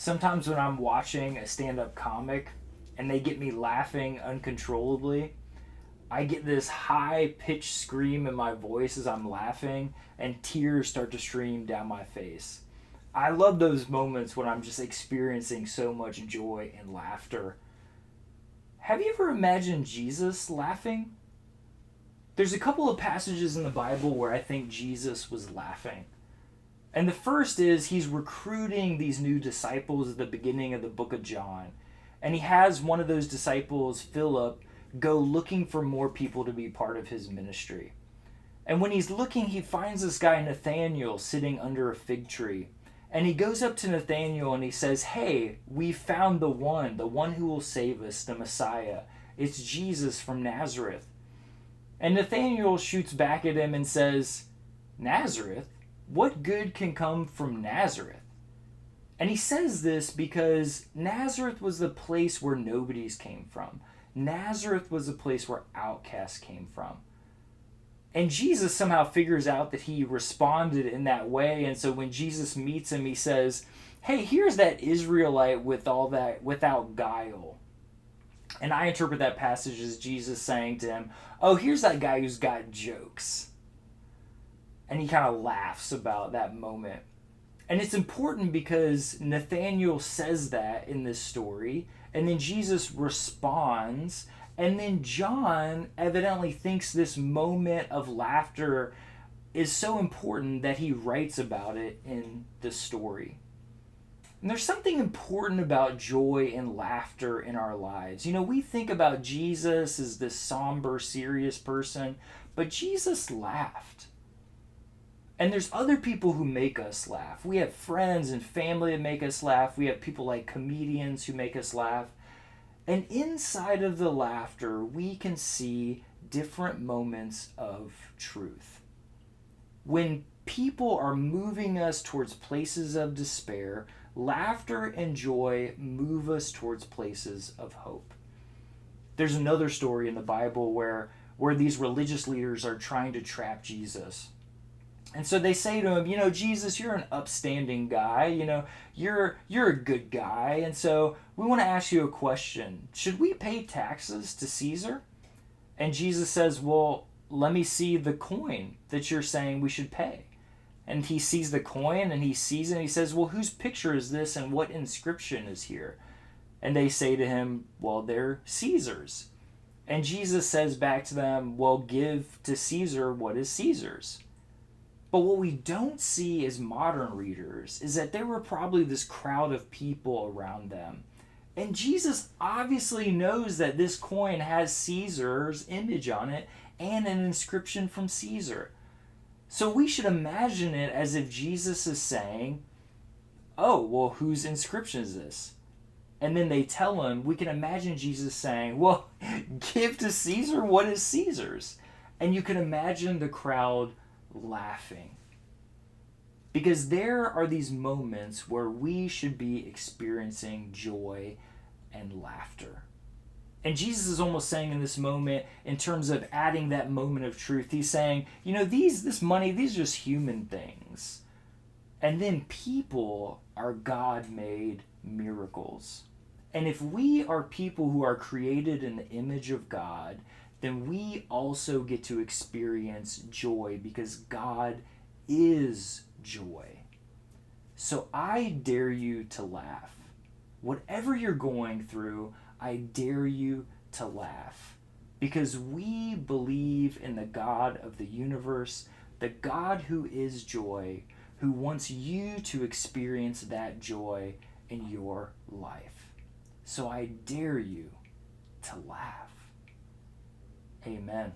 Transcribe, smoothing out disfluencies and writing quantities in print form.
Sometimes when I'm watching a stand-up comic and they get me laughing uncontrollably, I get this high-pitched scream in my voice as I'm laughing, and tears start to stream down my face. I love those moments when I'm just experiencing so much joy and laughter. Have you ever imagined Jesus laughing? There's a couple of passages in the Bible where I think Jesus was laughing. And the first is he's recruiting these new disciples at the beginning of the book of John. And he has one of those disciples, Philip, go looking for more people to be part of his ministry. And when he's looking, he finds this guy Nathaniel sitting under a fig tree. And he goes up to Nathaniel and he says, "Hey, we found the one who will save us, the Messiah. It's Jesus from Nazareth." And Nathaniel shoots back at him and says, "Nazareth? What good can come from Nazareth?" And he says this because Nazareth was the place where nobodies came from. Nazareth was the place where outcasts came from. And Jesus somehow figures out that he responded in that way. And so when Jesus meets him, he says, "Hey, here's that Israelite with all that, without guile." And I interpret that passage as Jesus saying to him, "Oh, here's that guy who's got jokes." And he kind of laughs about that moment. And it's important because Nathaniel says that in this story, and then Jesus responds, and then John evidently thinks this moment of laughter is so important that he writes about it in the story. And there's something important about joy and laughter in our lives. You know, we think about Jesus as this somber, serious person, but Jesus laughed. And there's other people who make us laugh. We have friends and family that make us laugh. We have people like comedians who make us laugh. And inside of the laughter, we can see different moments of truth. When people are moving us towards places of despair, laughter and joy move us towards places of hope. There's another story in the Bible where these religious leaders are trying to trap Jesus. And so they say to him, "Jesus, you're an upstanding guy. You're a good guy. And so we want to ask you a question. Should we pay taxes to Caesar?" And Jesus says, "Well, let me see the coin that you're saying we should pay." And he sees the coin and he sees it and he says, "Well, whose picture is this and what inscription is here?" And they say to him, "Well, they're Caesar's." And Jesus says back to them, "Well, give to Caesar what is Caesar's." But what we don't see as modern readers is that there were probably this crowd of people around them. And Jesus obviously knows that this coin has Caesar's image on it and an inscription from Caesar. So we should imagine it as if Jesus is saying, "Oh, well, whose inscription is this?" And then they tell him, we can imagine Jesus saying, "Well, give to Caesar what is Caesar's." And you can imagine the crowd laughing. Because there are these moments where we should be experiencing joy and laughter. And Jesus is almost saying in this moment, in terms of adding that moment of truth, he's saying, this money, these are just human things. And then people are God-made miracles. And if we are people who are created in the image of God, then we also get to experience joy because God is joy. So I dare you to laugh. Whatever you're going through, I dare you to laugh. Because we believe in the God of the universe, the God who is joy, who wants you to experience that joy in your life. So I dare you to laugh. Amen.